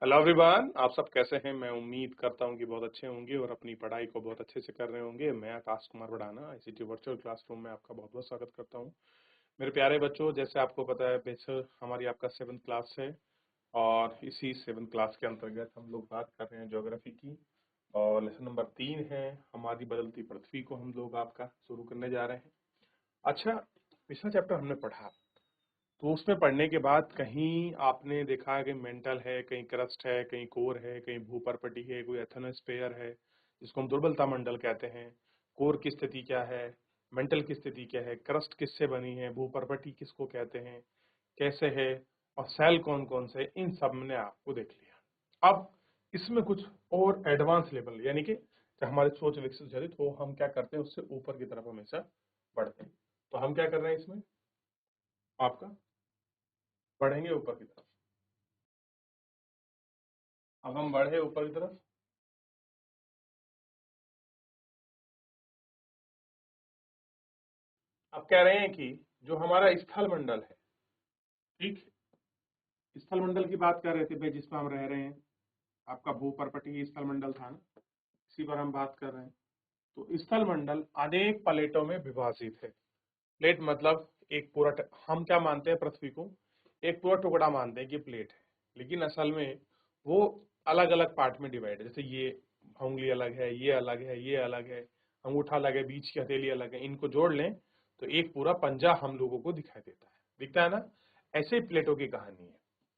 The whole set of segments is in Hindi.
हेलो एवरीवन, आप सब कैसे हैं? मैं उम्मीद करता हूं कि बहुत अच्छे होंगे और अपनी पढ़ाई को बहुत अच्छे से कर रहे होंगे। मैं आकाश कुमार बढ़ाना आईसीटी वर्चुअल क्लासरूम में आपका बहुत बहुत स्वागत करता हूं। मेरे प्यारे बच्चों, जैसे आपको पता है बेशक हमारी आपका 7th क्लास है और इसी 7th क्लास के अंतर्गत हम लोग बात कर रहे हैं ज्योग्राफी की। और लेसन नंबर 3 है हमारी बदलती पृथ्वी को हम लोग आपका शुरू करने जा रहे हैं। अच्छा, पिछला चैप्टर हमने पढ़ा तो उसमें पढ़ने के बाद कहीं आपने देखा कि मेंटल है, कहीं क्रस्ट है, कहीं कोर है, कहीं भूपर्पटी है, कोई एथनोस्फेयर है जिसको हम दुर्बलता मंडल कहते हैं। कोर की स्थिति क्या है, मेंटल की स्थिति क्या है, क्रस्ट किससे बनी है, भूपर्पटी किसको कहते हैं, कैसे है, और सेल कौन कौन से, इन सब ने आपको देख लिया। अब इसमें कुछ और एडवांस लेवल यानी कि जब हमारी सोच विकसित हो जाती तो हम क्या करते हैं, उससे ऊपर की तरफ हमेशा बढ़ते हैं। तो हम क्या कर रहे हैं इसमें, आपका बढ़ेंगे ऊपर की तरफ। अब हम बढ़े ऊपर की तरफ। अब कह रहे हैं कि जो हमारा स्थल मंडल है, ठीक, स्थल मंडल की बात कर रहे थे भाई, जिसमें हम रह रहे हैं। आपका भूपर्पटीय स्थल मंडल था ना, इसी पर हम बात कर रहे हैं। तो स्थल मंडल अनेक प्लेटों में विभाजित है। प्लेट मतलब एक पूरा हम क्या मानते हैं, पृथ्वी को एक पूरा टुकड़ा मानते हैं कि प्लेट है, लेकिन असल में वो अलग अलग पार्ट में डिवाइड है। जैसे ये उंगली अलग है, ये अलग है, ये अलग है, अंगूठा अलग है, बीच की हथेली अलग है, इनको जोड़ लें तो एक पूरा पंजा हम लोगों को दिखाई देता है, दिखता है ना। ऐसे ही प्लेटों की कहानी है,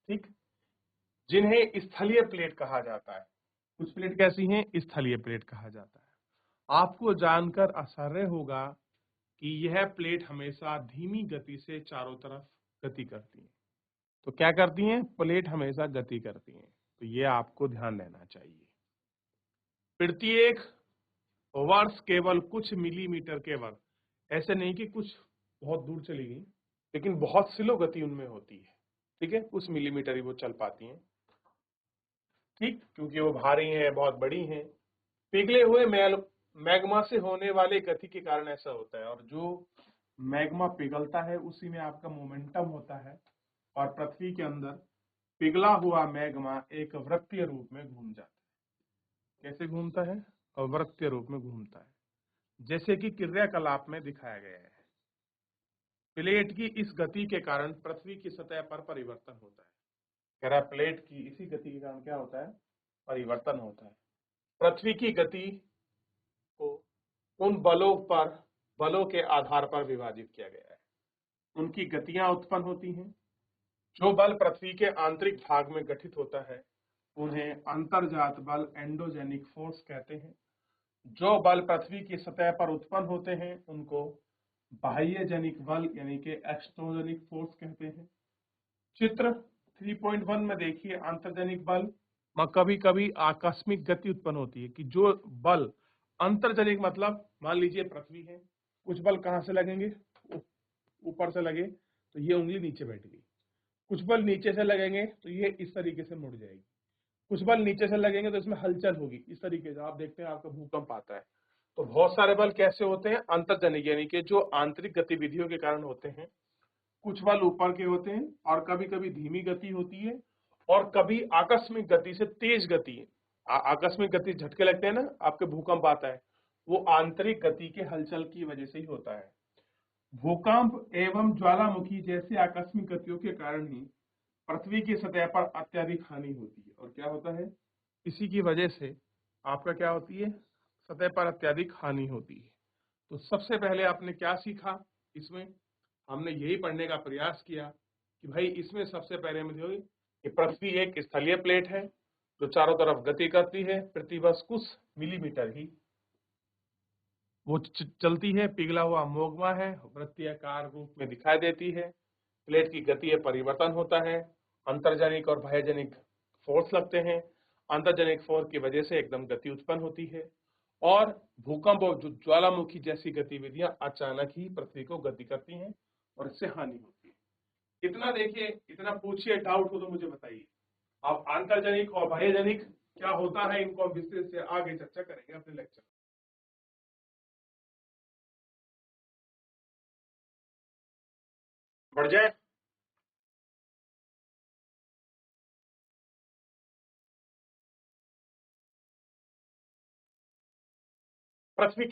ठीक, जिन्हें स्थलीय प्लेट कहा जाता है। कुछ प्लेट कैसी हैं, स्थलीय प्लेट कहा जाता है। आपको जानकर आश्चर्य होगा कि यह प्लेट हमेशा धीमी गति से चारों तरफ गति करती है। तो क्या करती हैं, प्लेट हमेशा गति करती हैं, तो ये आपको ध्यान रहना चाहिए। प्रत्येक वर्ष केवल कुछ मिलीमीटर के वर्ग, ऐसे नहीं कि कुछ बहुत दूर चली गई, लेकिन बहुत स्लो गति उनमें होती है, ठीक है, कुछ मिलीमीटर ही वो चल पाती हैं, ठीक, क्योंकि वो भारी हैं, बहुत बड़ी हैं। पिघले हुए मैग्मा से होने वाले गति के कारण ऐसा होता है, और जो मैग्मा पिघलता है उसी में आपका मोमेंटम होता है, और पृथ्वी के अंदर पिघला हुआ मैग्मा एक वृत्तीय रूप में घूम जाता है। कैसे घूमता है, अवृत्तीय रूप में घूमता है, जैसे कि क्रियाकलाप में दिखाया गया है। प्लेट की इस गति के कारण पृथ्वी की सतह पर परिवर्तन होता है। कह रहा है प्लेट की इसी गति के कारण क्या होता है, परिवर्तन होता है। पृथ्वी की गति को उन बलों के आधार पर विभाजित किया गया है। उनकी गतियां उत्पन्न होती हैं। जो बल पृथ्वी के आंतरिक भाग में गठित होता है उन्हें अंतर्जात बल एंडोजेनिक फोर्स कहते हैं। जो बल पृथ्वी की सतह पर उत्पन्न होते हैं उनको बाह्यजनिक बल यानी कि एक्सट्रोजेनिक फोर्स कहते हैं। चित्र 3.1 में देखिए, अंतर्जनिक बल में कभी कभी आकस्मिक गति उत्पन्न होती है कि जो बल अंतर्जनिक मतलब मान लीजिए पृथ्वी है, कुछ बल कहां से लगेंगे, ऊपर से लगे तो ये उंगली नीचे बैठ गई, कुछ बल नीचे से लगेंगे तो ये इस तरीके से मुड़ जाएगी, कुछ बल नीचे से लगेंगे तो इसमें हलचल होगी, इस तरीके से आप देखते हैं आपका भूकंप आता है। तो बहुत सारे बल कैसे होते हैं, अंतर्जनिक यानी कि जो आंतरिक गतिविधियों के कारण होते हैं। कुछ बल ऊपर के होते हैं और कभी कभी धीमी गति होती है, और कभी आकस्मिक गति से तेज गति। आकस्मिक गति झटके लगते हैं ना, आपके भूकंप आता है, वो आंतरिक गति के हलचल की वजह से ही होता है। भूकंप एवं ज्वालामुखी जैसे आकस्मिक गतियों के कारण ही पृथ्वी की सतह पर अत्यधिक हानि होती है। और क्या होता है, इसी की वजह से आपका क्या होती है, सतह पर अत्यधिक हानि होती है। तो सबसे पहले आपने क्या सीखा इसमें, हमने यही पढ़ने का प्रयास किया कि भाई इसमें सबसे पहले हम जो कि पृथ्वी एक स्थलीय प्लेट है जो चारों तरफ गति करती है, प्रति वर्ष कुछ मिलीमीटर ही वो चलती है, पिघला हुआ मैग्मा है, वृत्तीयकार रूप में दिखाई देती है। प्लेट की गति में परिवर्तन होता है, अंतर्जनिक और बाह्यजनिक फोर्स लगते हैं। अंतर्जनिक फोर्स की वजह से एकदम गति उत्पन्न होती है, और भूकंप और ज्वालामुखी जैसी गतिविधियां अचानक ही पृथ्वी को गति करती हैं और इससे हानि होती है। इतना देखिए, इतना पूछिए, डाउट हो तो मुझे बताइए। अब अंतर्जनिक और बाह्यजनिक क्या होता है, इनको हम विस्तृत से आगे चर्चा करेंगे अपने लेक्चर। बढ़ जाए। पृथ्वी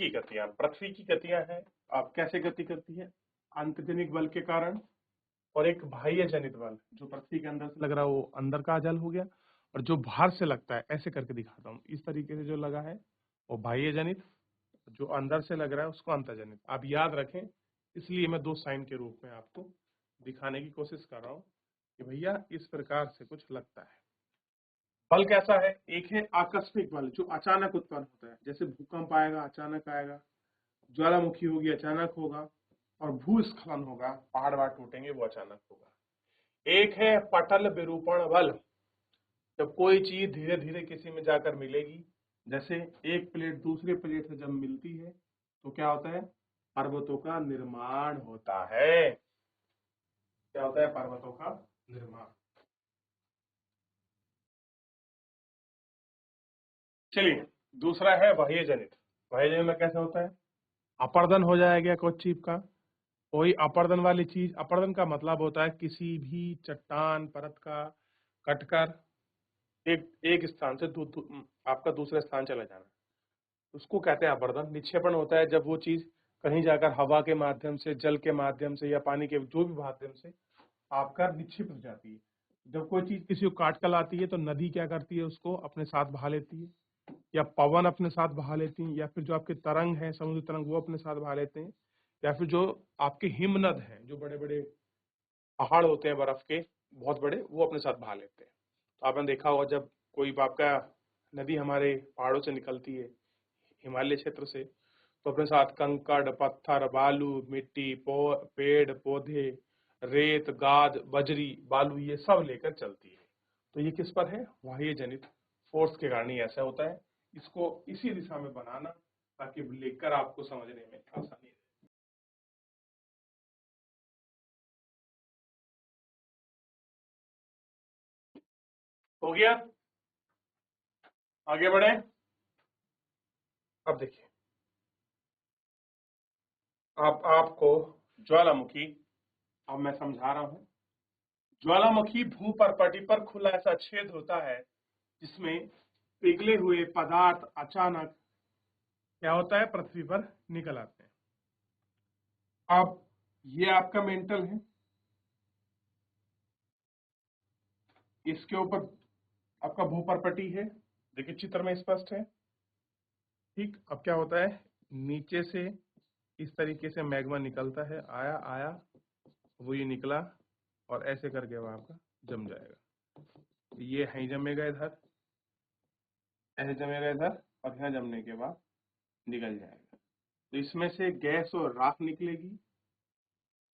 की गतियां हैं। अब कैसे गति करती है? अंतर्जनिक बल के कारण, और एक बाह्य जनित बल जो पृथ्वी के अंदर से लग रहा है वो अंदर का जल हो गया, और जो बाहर से लगता है, ऐसे करके दिखाता हूँ, इस तरीके से जो लगा है वो बाह्य जनित, जो अंदर से लग रहा है उसको अंतर्जनित। आप याद रखें, इसलिए मैं दो साइन के रूप में आपको दिखाने की कोशिश कर रहा हूँ कि भैया इस प्रकार से कुछ लगता है। बल कैसा है? एक है आकस्मिक बल जो अचानक उत्पन्न होता है, जैसे भूकंप आएगा अचानक आएगा, ज्वालामुखी होगी अचानक होगा, और भूस्खलन होगा, पहाड़ वहाड़ टूटेंगे वो अचानक होगा। एक है पटल विरूपण बल, जब कोई चीज धीरे धीरे किसी में जाकर मिलेगी, जैसे एक प्लेट दूसरे प्लेट से जब मिलती है तो क्या होता है? पर्वतों का निर्माण होता है। क्या होता है? पर्वतों का निर्माण। चलिए, दूसरा है बाह्य जनित। बाह्य जनित में कैसे होता है? अपर्दन हो जाएगा कुछ चीज का, कोई अपर्दन वाली चीज। अपर्दन का मतलब होता है किसी भी चट्टान परत का कटकर एक स्थान से आपका दूसरे स्थान चला जाना, उसको कहते हैं अपर्दन। निक्षेपण होता है जब वो चीज कहीं जाकर हवा के माध्यम से, जल के माध्यम से, या पानी के जो भी माध्यम से आपका निक्षिप्त हो जाती है। जब कोई चीज किसी को काट कर लाती है तो नदी क्या करती है? उसको अपने साथ बहा लेती है, या पवन अपने साथ बहा लेती हैं, या फिर जो आपके तरंग है, समुद्र तरंग, वो अपने साथ बहा लेते हैं, या फिर जो आपके हिमनद हैं, जो बड़े बड़े पहाड़ होते हैं बर्फ के बहुत बड़े, वो अपने साथ बहा लेते हैं। तो आपने देखा होगा जब कोई आपका नदी हमारे पहाड़ों से निकलती है, हिमालय क्षेत्र से, तो अपने साथ कंकड़, पत्थर, बालू, मिट्टी, पेड़ पौधे, रेत, गाद, बजरी, बालू, ये सब लेकर चलती है। तो ये किस पर है? बाह्य जनित फोर्स के कारण ही ऐसा होता है। इसको इसी दिशा में बनाना ताकि लेकर आपको समझने में आसानी रहे। हो गया? आगे बढ़े। अब देखिए, आपको ज्वालामुखी, अब मैं समझा रहा हूं। ज्वालामुखी भूपर्पटी पर खुला ऐसा छेद होता है जिसमें पिघले हुए पदार्थ अचानक क्या होता है? पृथ्वी पर निकल आते हैं। अब ये आपका मेंटल है, इसके ऊपर आपका भूपर्पटी है, देखिए चित्र में स्पष्ट है। ठीक, अब क्या होता है? नीचे से इस तरीके से मैग्मा निकलता है, आया आया, वो ये निकला, और ऐसे करके वो आपका जम जाएगा। ये यहीं जमेगा इधर, ऐसे जमेगा इधर, और यहाँ जमने के बाद निकल जाएगा। तो इसमें से गैस और राख निकलेगी।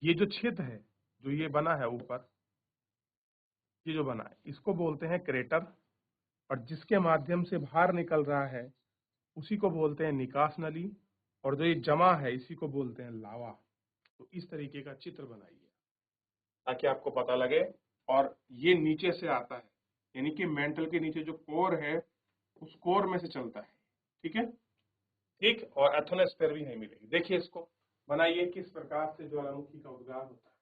ये जो क्षेत्र है, जो ये बना है ऊपर, ये जो बना है, इसको बोलते हैं क्रेटर, और जिसके माध्यम से बाहर निकल रहा है उसी को बोलते हैं निकास नली, और जो ये जमा है इसी को बोलते हैं लावा। तो इस तरीके का चित्र बनाइए ताकि आपको पता लगे। और ये नीचे से आता है, यानी कि मेंटल के नीचे जो कोर है उस कोर में से चलता है। ठीक है? ठीक, और एथोनोस्फीयर भी नहीं मिलेगी। देखिए, इसको बनाइए किस प्रकार से ज्वालामुखी का उद्गार होता है।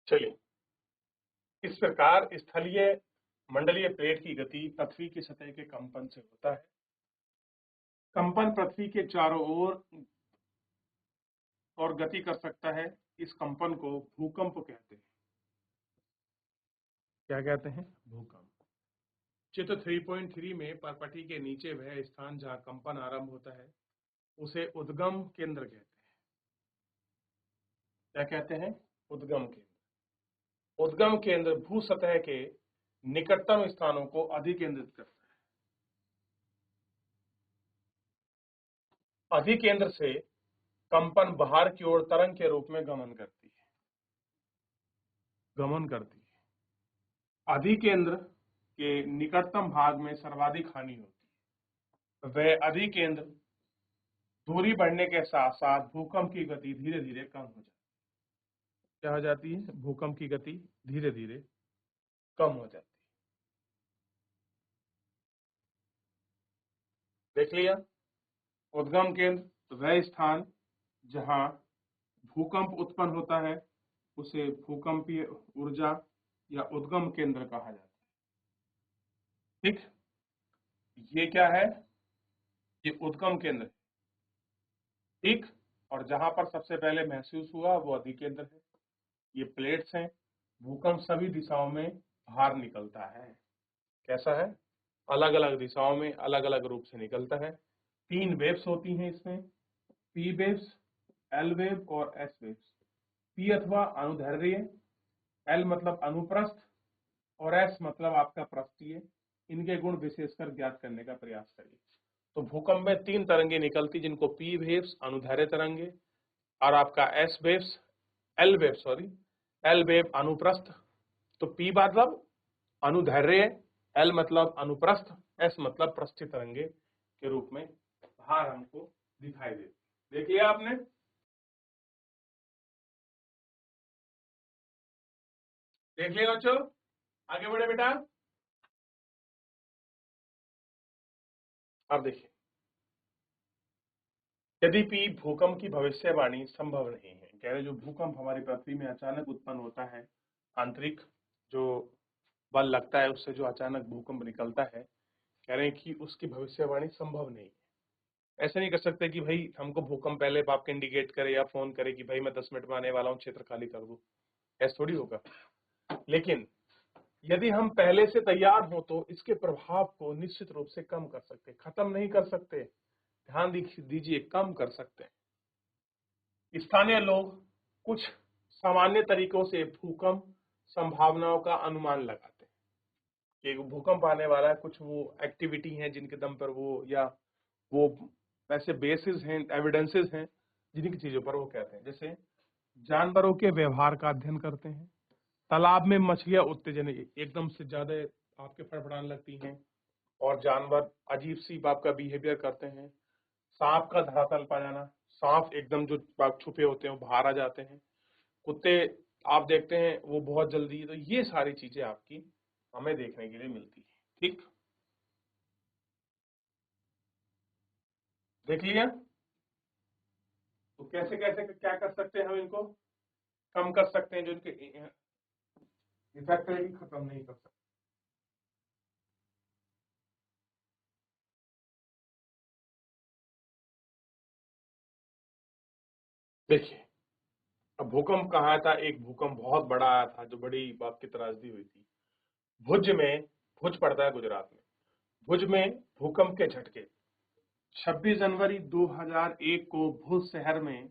चलिए, इस प्रकार स्थलीय मंडलीय प्लेट की गति पृथ्वी की सतह के कंपन से होता है। कंपन पृथ्वी के चारों ओर और गति कर सकता है। इस कंपन को भूकंप कहते हैं। क्या कहते हैं? भूकंप। चित्र 3.3 में परपटी के नीचे वह स्थान जहां कंपन आरंभ होता है उसे उद्गम केंद्र कहते हैं। क्या कहते हैं? उद्गम केंद्र। उद्गम केंद्र भू सतह के निकटतम स्थानों को अधिकेंद्रित करता है। अधिकेंद्र से कंपन बाहर की ओर तरंग के रूप में गमन करती है। अधिकेंद्र के निकटतम भाग में सर्वाधिक हानि होती है। वह अधिकेंद्र दूरी बढ़ने के साथ साथ भूकंप की गति धीरे धीरे कम हो जाती है। क्या हो जाती है? भूकंप की गति धीरे धीरे कम हो जाती है। देख लिया? उद्गम केंद्र वह स्थान जहां भूकंप उत्पन्न होता है उसे भूकंपीय ऊर्जा या उद्गम केंद्र कहा जाता है। ठीक, ये क्या है, ये उद्गम केंद्र है। ठीक, और जहां पर सबसे पहले महसूस हुआ वो अधिकेंद्र है। ये प्लेट्स हैं, भूकंप सभी दिशाओं में बाहर निकलता है। कैसा है, अलग अलग दिशाओं में अलग अलग रूप से निकलता है। 3 वेव्स होती हैं इसमें, पी वेव्स, एल वेव और एस वेव्स। पी अथवा अनुदैर्ध्य, एल मतलब अनुप्रस्थ और एस मतलब आपका पृष्ठीय। इनके गुण विशेषकर ज्ञात करने का प्रयास करिए। तो भूकंप में 3 तरंगे निकलती, जिनको पी वेव्स अनुदैर्ध्य तरंगे और आपका S waves, L wave sorry, L wave अनुप्रस्थ। तो पी मतलब अनुदैर्ध्य, एल मतलब अनुप्रस्थ, एस मतलब पृष्ठीय तरंगे के रूप में बाहर हमको दिखाई देती। देख लिया आपने, देख लिया बच्चों, आगे बढ़े बेटा। अब देखिए, यद्यपि भूकंप की भविष्यवाणी संभव नहीं है, कह रहे जो भूकंप हमारी पृथ्वी में अचानक उत्पन्न होता है, आंतरिक जो बल लगता है उससे जो अचानक भूकंप निकलता है, कह रहे हैं कि उसकी भविष्यवाणी संभव नहीं है। ऐसा नहीं कर सकते कि भाई हमको भूकंप पहले आपके इंडिकेट करे या फोन करे कि भाई मैं 10 मिनट में आने वाला हूँ, क्षेत्र खाली कर दो, ऐसा थोड़ी होगा। लेकिन यदि हम पहले से तैयार हो तो इसके प्रभाव को निश्चित रूप से कम कर सकते, खत्म नहीं कर सकते, ध्यान दीजिए, कम कर सकते हैं। स्थानीय लोग कुछ सामान्य तरीकों से भूकंप संभावनाओं का अनुमान लगाते हैं कि भूकंप आने वाला है, कुछ वो एक्टिविटी है जिनके दम पर वो, या वो ऐसे बेसिस हैं, एविडेंसेस हैं जिनकी चीजों पर वो कहते हैं। जैसे जानवरों के व्यवहार का अध्ययन करते हैं, तालाब में मछलियां उत्तेजन एकदम से ज्यादा आपके फड़फड़ाने लगती हैं और जानवर अजीब सी आपका बिहेवियर करते हैं। सांप का धरातल पा जाना, सांप एकदम जो छुपे होते हैं वो बाहर आ जाते हैं। कुत्ते आप देखते हैं वो बहुत जल्दी, तो ये सारी चीजें आपकी हमें देखने के लिए मिलती है। ठीक, देख लिया। तो कैसे कैसे क्या कर सकते हैं हम इनको कम कर सकते हैं, जो इनके इफेक्ट है खत्म नहीं कर सकते। देखिए, अब भूकंप कहा था, एक भूकंप बहुत बड़ा आया था जो बड़ी बाप की त्रासदी हुई थी भुज में। भुज पड़ता है गुजरात में। भुज में भूकंप के झटके 26 जनवरी 2001 को भुज शहर में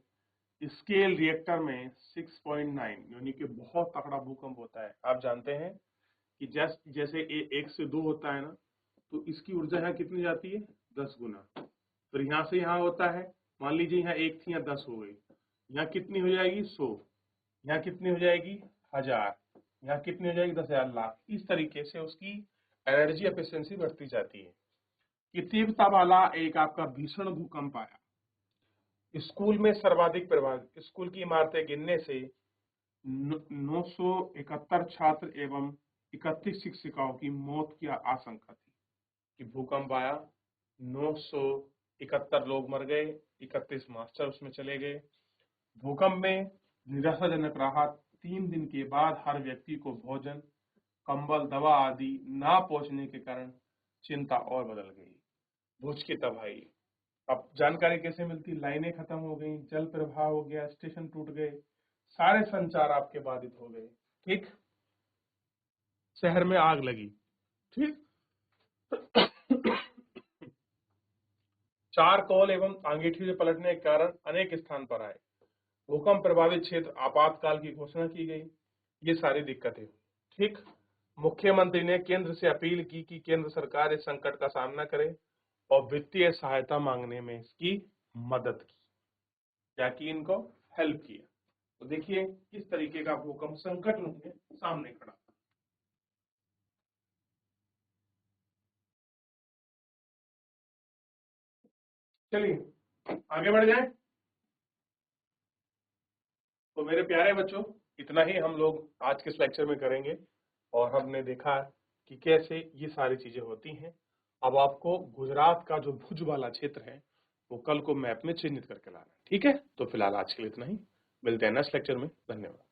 स्केल रिएक्टर में 6.9 यानी कि बहुत तगड़ा भूकंप होता है। आप जानते हैं कि जैसे 1 से 2 होता है ना, तो इसकी ऊर्जा यहाँ कितनी जाती है, 10 गुना। फिर यहाँ से यहाँ होता है, मान लीजिए यहाँ 1 थी, यहाँ 10 हो गई, यहाँ कितनी हो जाएगी, 100, यहाँ कितनी हो जाएगी, 1000, यहाँ कितनी हो जाएगी, 10,000 लाख। इस तरीके से उसकी एनर्जी एफिशिएंसी बढ़ती जाती है। कि तीव्रता वाला एक आपका भीषण भूकंप आया, स्कूल में सर्वाधिक प्रभावित, स्कूल की इमारतें गिरने से 971 छात्र एवं 31 शिक्षिकाओं की मौत की आशंका थी। कि भूकंप आया, 971 लोग मर गए, 31 मास्टर उसमें चले गए। भूकंप में निराशाजनक राहत, 3 दिन के बाद हर व्यक्ति को भोजन, कंबल, दवा आदि ना पहुंचने के कारण चिंता और बदल गई। भुज की तबाही, अब जानकारी कैसे मिलती, लाइनें खत्म हो गई, जल प्रवाह हो गया, स्टेशन टूट गए, सारे संचार आपके बाधित हो गए। ठीक, शहर में आग लगी। ठीक, 4 कॉल एवं अंगीठी से पलटने के कारण अनेक स्थान पर आए। भूकंप प्रभावित क्षेत्र आपातकाल की घोषणा की गई। ये सारी दिक्कतें। ठीक, मुख्यमंत्री ने केंद्र से अपील की कि केंद्र सरकार इस संकट का सामना करे और वित्तीय सहायता मांगने में इसकी मदद की, क्या कि इनको हेल्प किया। तो देखिए किस तरीके का भूकंप संकट उनके सामने खड़ा। चलिए आगे बढ़ जाए। तो मेरे प्यारे बच्चों, इतना ही हम लोग आज के इस लेक्चर में करेंगे और हमने देखा कि कैसे ये सारी चीजें होती हैं। अब आपको गुजरात का जो भुज वाला क्षेत्र है वो कल को मैप में चिन्हित करके लाना है। ठीक है, तो फिलहाल आज के लिए इतना ही, मिलते हैं नेक्स्ट लेक्चर में। धन्यवाद।